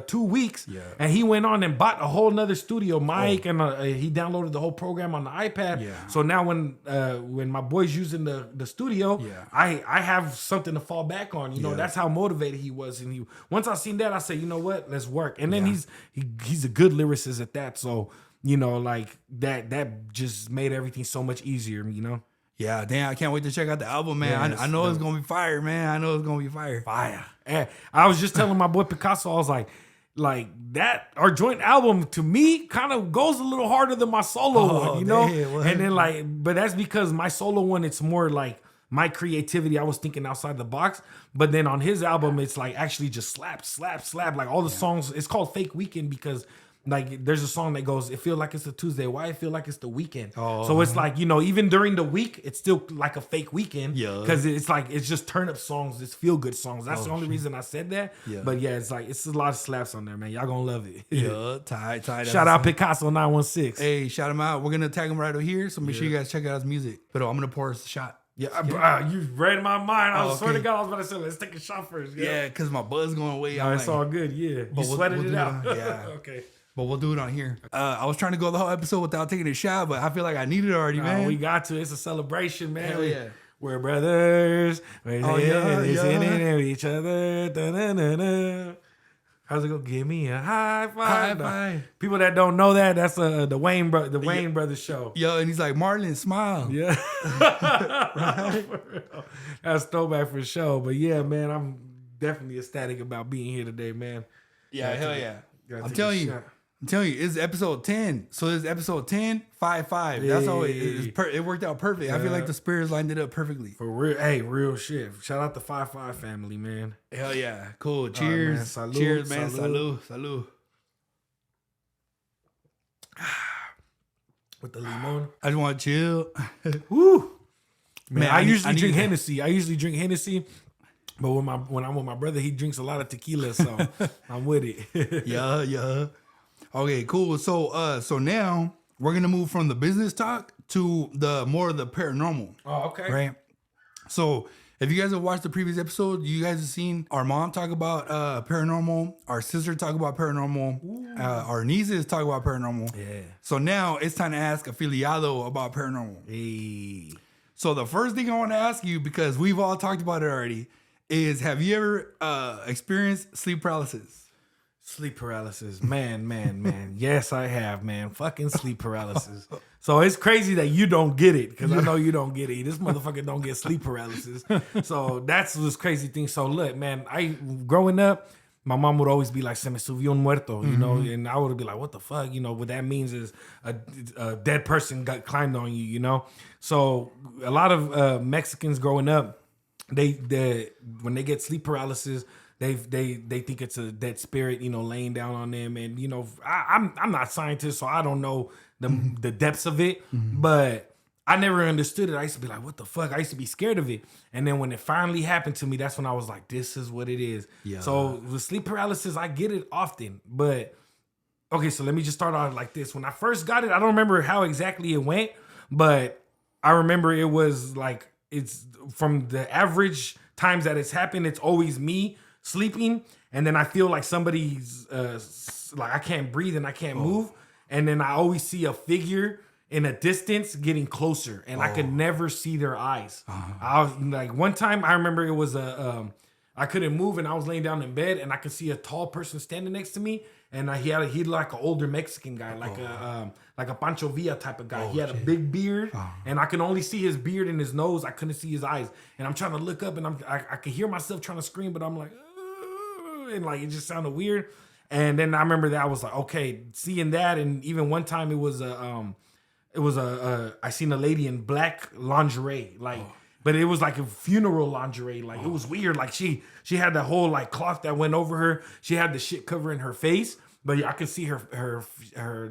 Speaker 2: 2 weeks.
Speaker 1: Yeah.
Speaker 2: And he went on and bought a whole nother studio mic, and he downloaded the whole program on the iPad.
Speaker 1: Yeah.
Speaker 2: So now when my boy's using the studio,
Speaker 1: Yeah.
Speaker 2: I have something to fall back on. You know,
Speaker 1: Yeah.
Speaker 2: that's how motivated he was. And once I seen that, I said, you know what, let's work. And then he's a good lyricist at that. So, you know, like that just made everything so much easier, you know?
Speaker 1: Yeah, damn, I can't wait to check out the album, man.
Speaker 2: Yes,
Speaker 1: I know it's gonna be fire, man. I know it's gonna be fire.
Speaker 2: Fire. And I was just telling my boy Picasso, I was like that, our joint album to me kind of goes a little harder than my solo one, you know?
Speaker 1: Damn,
Speaker 2: and then but that's because my solo one, it's more like my creativity. I was thinking outside the box, but then on his album, it's like actually just slap. Like all the songs, it's called Fake Weekend because like there's a song that goes, it feel like it's a Tuesday. Why it feel like it's the weekend? So it's like, you know, even during the week, it's still like a fake weekend.
Speaker 1: Yeah.
Speaker 2: Because it's like, it's just turn up songs. It's feel good songs. That's the only reason I said that.
Speaker 1: Yeah.
Speaker 2: But yeah, it's like, it's a lot of slaps on there, man. Y'all gonna love it.
Speaker 1: Yeah, tight.
Speaker 2: Shout out Picasso 916.
Speaker 1: Hey, shout him out. We're gonna tag him right over here. So make sure you guys check out his music. But I'm gonna pour us a shot.
Speaker 2: Yeah, you read my mind. I swear to
Speaker 1: okay.
Speaker 2: God, I was about to say, let's take a shot first.
Speaker 1: Yeah, because my buzz going away.
Speaker 2: No, it's all good. Yeah. You sweated
Speaker 1: we'll
Speaker 2: it
Speaker 1: do
Speaker 2: out.
Speaker 1: Yeah.
Speaker 2: Okay.
Speaker 1: But we'll do it on here. I was trying to go the whole episode without taking a shot, but I feel like I need it already, man.
Speaker 2: We got to. It's a celebration, man.
Speaker 1: Hell yeah.
Speaker 2: We're brothers. We're in each other. Da-na-na-na. How's it go? Give me a high five.
Speaker 1: High five.
Speaker 2: People that don't know that, that's the Wayne Brothers show.
Speaker 1: Yo, and he's like, Marlon, smile.
Speaker 2: Yeah. Right? That's throwback for sure. But yeah, man, I'm definitely ecstatic about being here today, man.
Speaker 1: Yeah, hell yeah.
Speaker 2: Gotta
Speaker 1: I'm
Speaker 2: take
Speaker 1: telling
Speaker 2: a
Speaker 1: you.
Speaker 2: shot.
Speaker 1: It's episode 10. So this is episode 10, 5-5. That's how it worked out perfect. I feel like the spirits lined it up perfectly.
Speaker 2: For real. Hey, real shit. Shout out the 5-5 family, man.
Speaker 1: Hell yeah. Cool. Cheers.
Speaker 2: Man. Salud,
Speaker 1: Cheers, man.
Speaker 2: salud.
Speaker 1: Salud.
Speaker 2: With the limon.
Speaker 1: I just want to chill.
Speaker 2: Woo.
Speaker 1: Man,
Speaker 2: I
Speaker 1: need
Speaker 2: usually drink
Speaker 1: that.
Speaker 2: Hennessy. But when I'm with my brother, he drinks a lot of tequila, so I'm with it.
Speaker 1: Yeah. Okay, cool. So now we're gonna move from the business talk to the more of the paranormal.
Speaker 2: Oh, okay.
Speaker 1: Right. So if you guys have watched the previous episode, you guys have seen our mom talk about paranormal, our sister talk about paranormal, our nieces talk about paranormal.
Speaker 2: Yeah.
Speaker 1: So now it's time to ask Afiliyado about paranormal.
Speaker 2: Hey.
Speaker 1: So the first thing I want to ask you, because we've all talked about it already, is have you ever experienced sleep paralysis?
Speaker 2: Sleep paralysis. Man. Yes, I have, man. Fucking sleep paralysis. So it's crazy that you don't get it, because I know you don't get it. This motherfucker don't get sleep paralysis. So that's this crazy thing. So look, man, growing up, my mom would always be like, se me subió un muerto, you know, and I would be like, what the fuck? You know, what that means is a dead person climbed on you, you know? So a lot of Mexicans growing up, they when they get sleep paralysis, they think it's a dead spirit, you know, laying down on them. And, you know, I'm not a scientist, so I don't know the depths of it, but I never understood it. I used to be like, what the fuck? I used to be scared of it. And then when it finally happened to me, that's when I was like, this is what it is. Yeah. So with sleep paralysis, I get it often, but okay, so let me just start out like this. When I first got it, I don't remember how exactly it went, but I remember it was like, it's from the average times that it's happened, it's always me sleeping, and then I feel like somebody's like I can't breathe and I can't move, and then I always see a figure in a distance getting closer, and I could never see their eyes. I was like, one time I remember it was I couldn't move, and I was laying down in bed, and I could see a tall person standing next to me, and he like an older Mexican guy, like a Pancho Villa type of guy. He had a big beard, and I could only see his beard and his nose. I couldn't see his eyes, and I'm trying to look up, and I could hear myself trying to scream, but I'm like, and like it just sounded weird. And then I remember that I was like, okay, seeing that, and even one time it was I seen a lady in black lingerie, like. But it was like a funeral lingerie. Like it was weird. Like she had the whole like cloth that went over her. She had the shit covering her face, but I could see her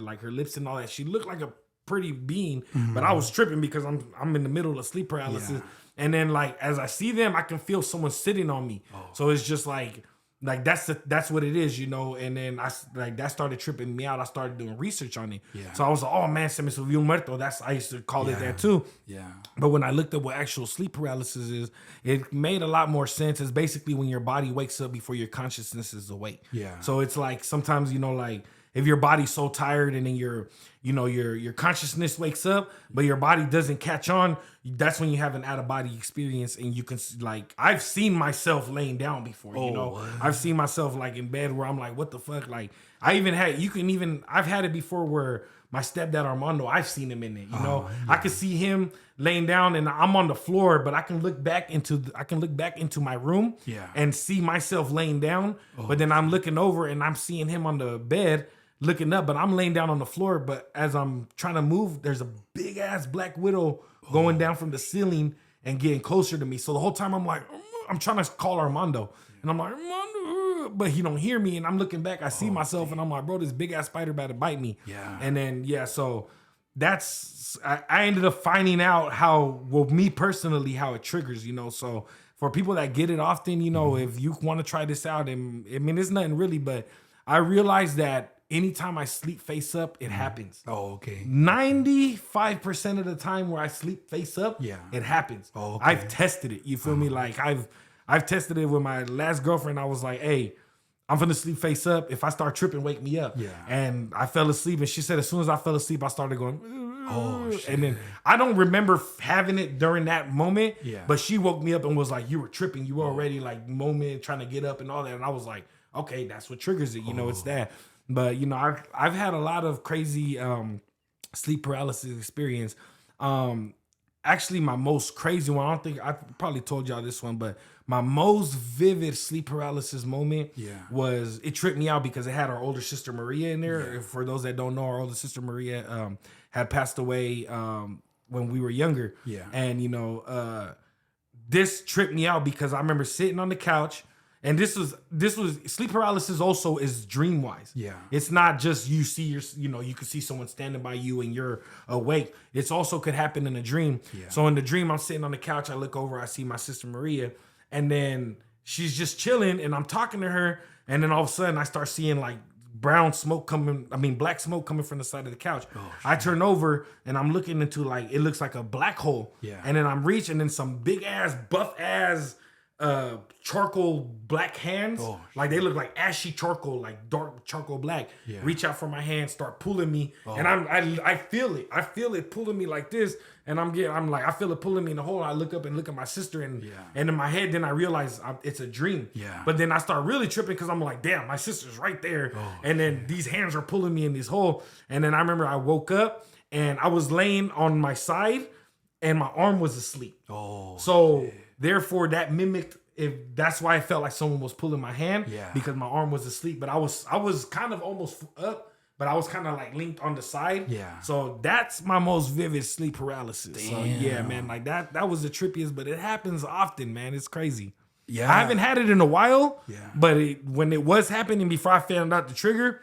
Speaker 2: like her lips and all that. She looked like a pretty being, but I was tripping because I'm in the middle of sleep paralysis. Yeah. And then like as I see them, I can feel someone sitting on me. So it's just like Like that's what it is, you know. And then that started tripping me out. I started doing research on it.
Speaker 1: Yeah.
Speaker 2: So I was like, oh man, se me subió un muerto. I used to call it that too.
Speaker 1: Yeah.
Speaker 2: But when I looked at what actual sleep paralysis is, it made a lot more sense. It's basically when your body wakes up before your consciousness is awake.
Speaker 1: Yeah.
Speaker 2: So it's like sometimes, you know, like if your body's so tired and then your consciousness wakes up, but your body doesn't catch on, that's when you have an out of body experience. And you can, like, I've seen myself laying down before, you know,
Speaker 1: what?
Speaker 2: I've seen myself like in bed where I'm like, what the fuck? Like I've had it before where my stepdad Armando, I've seen him in it, you know, I could see him laying down and I'm on the floor, but I can look back into my room and see myself laying down. But then I'm looking over and I'm seeing him on the bed looking up, but I'm laying down on the floor. But as I'm trying to move, there's a big ass black widow going down from the ceiling and getting closer to me. So the whole time I'm like, I'm trying to call Armando and I'm like, Armando, but he don't hear me. And I'm looking back, I see myself and I'm like, bro, this big ass spider about to bite me.
Speaker 1: Yeah.
Speaker 2: And then, so I ended up finding out me personally, how it triggers, you know. So for people that get it often, you know, if you want to try this out, and I mean, it's nothing really, but I realized that anytime I sleep face up, it happens.
Speaker 1: Oh, okay.
Speaker 2: 95% of the time where I sleep face up, it happens.
Speaker 1: Oh, okay.
Speaker 2: I've tested it. You feel me? Like I've tested it with my last girlfriend. I was like, hey, I'm gonna sleep face up. If I start tripping, wake me up.
Speaker 1: Yeah.
Speaker 2: And I fell asleep, and she said as soon as I fell asleep, I started going.
Speaker 1: Oh, shit.
Speaker 2: And then I don't remember having it during that moment.
Speaker 1: Yeah.
Speaker 2: But she woke me up and was like, "You were tripping. You were already like moment trying to get up and all that." And I was like, "Okay, that's what triggers it. You know, it's that." But you know, I've had a lot of crazy sleep paralysis experience. Actually, my most crazy one, I probably told y'all this one, but my most vivid sleep paralysis moment was, it tripped me out because it had our older sister Maria in there. Yeah. For those that don't know, our older sister Maria had passed away when we were younger. Yeah. And, you know, this tripped me out because I remember sitting on the couch. And this was sleep paralysis also is dream wise. Yeah. It's not just you could see someone standing by you and you're awake. It's also could happen in a dream. Yeah. So in the dream, I'm sitting on the couch, I look over, I see my sister Maria, and then she's just chilling and I'm talking to her. And then all of a sudden I start seeing like black smoke coming from the side of the couch. Oh, I turn over and I'm looking into like, it looks like a black hole. Yeah. And then I'm reaching and some big ass, buff ass, charcoal black hands, like they look like ashy charcoal, like dark charcoal black. Yeah. Reach out for my hand, start pulling me, and I feel it pulling me like this, and I feel it pulling me in the hole. I look up and look at my sister, and in my head, then I realize it's a dream. Yeah. But then I start really tripping because I'm like, damn, my sister's right there, and then these hands are pulling me in this hole, and then I remember I woke up and I was laying on my side, and my arm was asleep. Therefore, that mimicked. That's why I felt like someone was pulling my hand, because my arm was asleep. But I was kind of almost up, but I was kind of like linked on the side. Yeah. So that's my most vivid sleep paralysis. Damn. So yeah, man, like that was the trippiest. But it happens often, man. It's crazy. Yeah. I haven't had it in a while. Yeah. But when it was happening before I found out the trigger,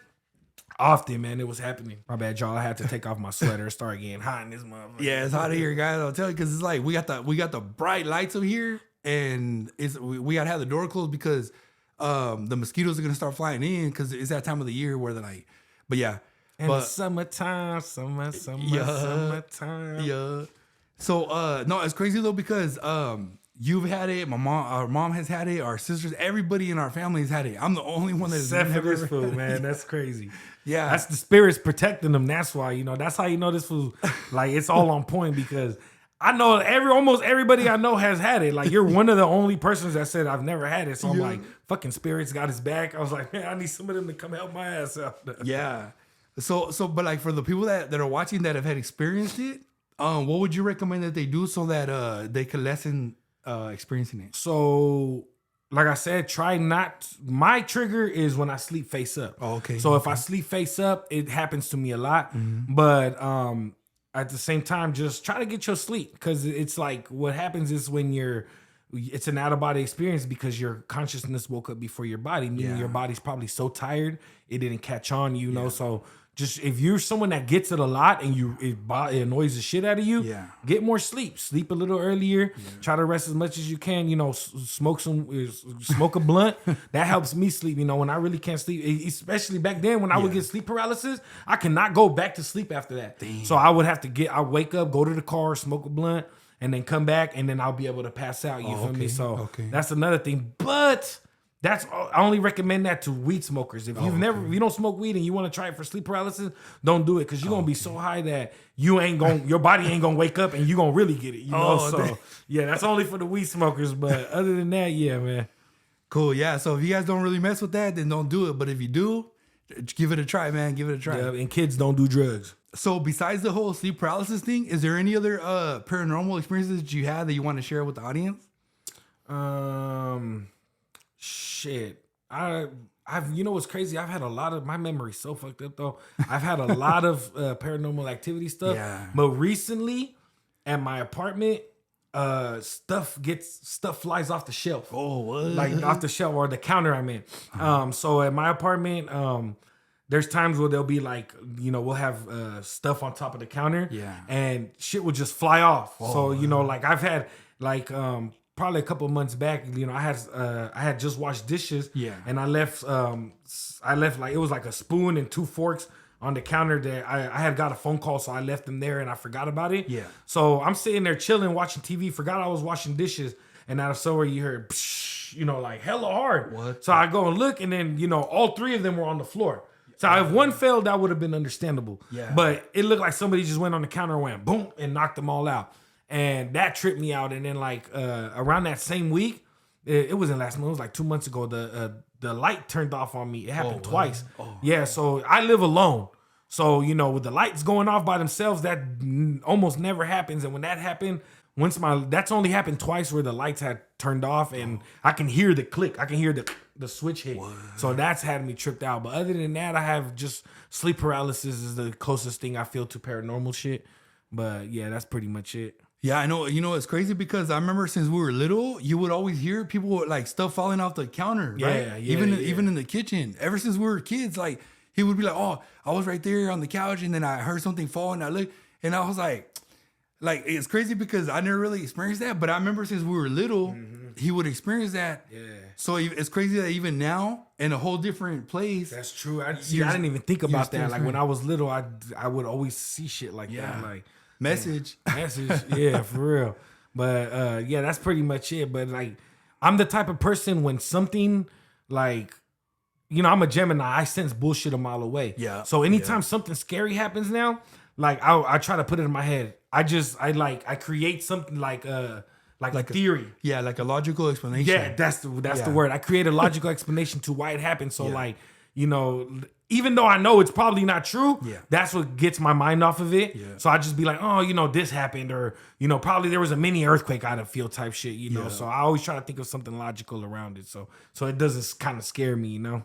Speaker 2: often, man, it was happening. My bad, y'all. I had to take off my sweater and start getting hot in this motherfucker. Yeah,
Speaker 1: it's hot in here, guys. I'll tell you, because it's like we got the bright lights over here, and we gotta have the door closed because the mosquitoes are gonna start flying in because it's that time of the year where they're like, but yeah.
Speaker 2: And it's summertime.
Speaker 1: Yeah. So no, it's crazy though because you've had it, our mom has had it, our sisters, everybody in our family has had it. I'm the only one that's
Speaker 2: except for this fool, man. That's crazy.
Speaker 1: Yeah.
Speaker 2: That's the spirits protecting them. That's why, that's how you know this fool, like, it's all on point, because I know almost everybody I know has had it. Like, you're one of the only persons that said I've never had it. So I'm like, fucking spirits got his back. I was like, man, I need some of them to come help my ass out.
Speaker 1: Yeah. So, but like for the people that are watching that have had experienced it, what would you recommend that they do so that they could lessen experiencing it?
Speaker 2: So, like I said, my trigger is when I sleep face up.
Speaker 1: Oh, okay.
Speaker 2: So if I sleep face up, it happens to me a lot. Mm-hmm. But at the same time, just try to get your sleep, because it's like what happens is when it's an out of body experience because your consciousness woke up before your body, meaning your body's probably so tired it didn't catch on, you know. So just if you're someone that gets it a lot and it annoys the shit out of you, get more sleep. Sleep a little earlier. Try to rest as much as you can. You know, smoke a blunt. That helps me sleep. You know, when I really can't sleep, especially back then when I would get sleep paralysis, I cannot go back to sleep after that. Damn. So I would have to I wake up, go to the car, smoke a blunt, and then come back, and then I'll be able to pass out. You feel me? So that's another thing. But I only recommend that to weed smokers. If if you don't smoke weed and you want to try it for sleep paralysis, don't do it because you're gonna be so high that your body ain't gonna wake up and you gonna really get it. You know, so that's only for the weed smokers. But other than that, man.
Speaker 1: Cool, yeah. So if you guys don't really mess with that, then don't do it. But if you do, give it a try, man. Give it a try.
Speaker 2: Yeah, and kids don't do drugs.
Speaker 1: So besides the whole sleep paralysis thing, is there any other paranormal experiences that you had that you want to share with the audience?
Speaker 2: Shit. I've you know what's crazy? I've had a lot of my memory's so fucked up though. I've had a lot of paranormal activity stuff. Yeah. But recently at my apartment, stuff flies off the shelf.
Speaker 1: Oh, what?
Speaker 2: Like off the shelf or the counter I'm in. So at my apartment, there's times where there'll be like, you know, we'll have stuff on top of the counter. Yeah. And shit will just fly off. Oh, so, you know, like I've had like probably a couple months back, you know, I had just washed dishes. Yeah. And I left like it was like a spoon and 2 forks on the counter that I had got a phone call, so I left them there and I forgot about it. Yeah. So I'm sitting there chilling, watching TV, forgot I was washing dishes, and out of somewhere you heard, psh, you know, like hella hard. What? So I go and look, and then, you know, all 3 of them were on the floor. So if one failed, that would have been understandable. Yeah. But it looked like somebody just went on the counter and went boom and knocked them all out. And that tripped me out. And then like around that same week, it wasn't last month, it was like 2 months ago, the light turned off on me. It happened twice. Oh. Yeah, so I live alone. So, you know, with the lights going off by themselves, that almost never happens. And when that happened, that's only happened twice where the lights had turned off and I can hear the click. I can hear the switch hit. What? So that's had me tripped out. But other than that, I have just sleep paralysis is the closest thing I feel to paranormal shit. But yeah, that's pretty much it.
Speaker 1: Yeah, I know. You know, it's crazy because I remember since we were little, you would always hear people like stuff falling off the counter, right? Yeah, even in the kitchen. Ever since we were kids, like he would be like, "Oh, I was right there on the couch, and then I heard something fall, and I looked, and I was like it's crazy because I never really experienced that. But I remember since we were little, he would experience that. Yeah. So it's crazy that even now in a whole different place.
Speaker 2: That's true. I didn't even think about that. Like when I was little, I would always see shit like that. Like.
Speaker 1: Message,
Speaker 2: yeah, for real. But yeah, that's pretty much it. But like, I'm the type of person when something like, you know, I'm a Gemini. I sense bullshit a mile away. Yeah. So anytime something scary happens now, like I try to put it in my head. I create something like a theory.
Speaker 1: Yeah, like a logical explanation.
Speaker 2: Yeah, that's the word. I create a logical explanation to why it happened. So like, you know, even though I know it's probably not true, that's what gets my mind off of it. Yeah. So I just be like, oh, you know, this happened, or, you know, probably there was a mini earthquake out of field type shit, you know. So I always try to think of something logical around it. So it doesn't kind of scare me, you know.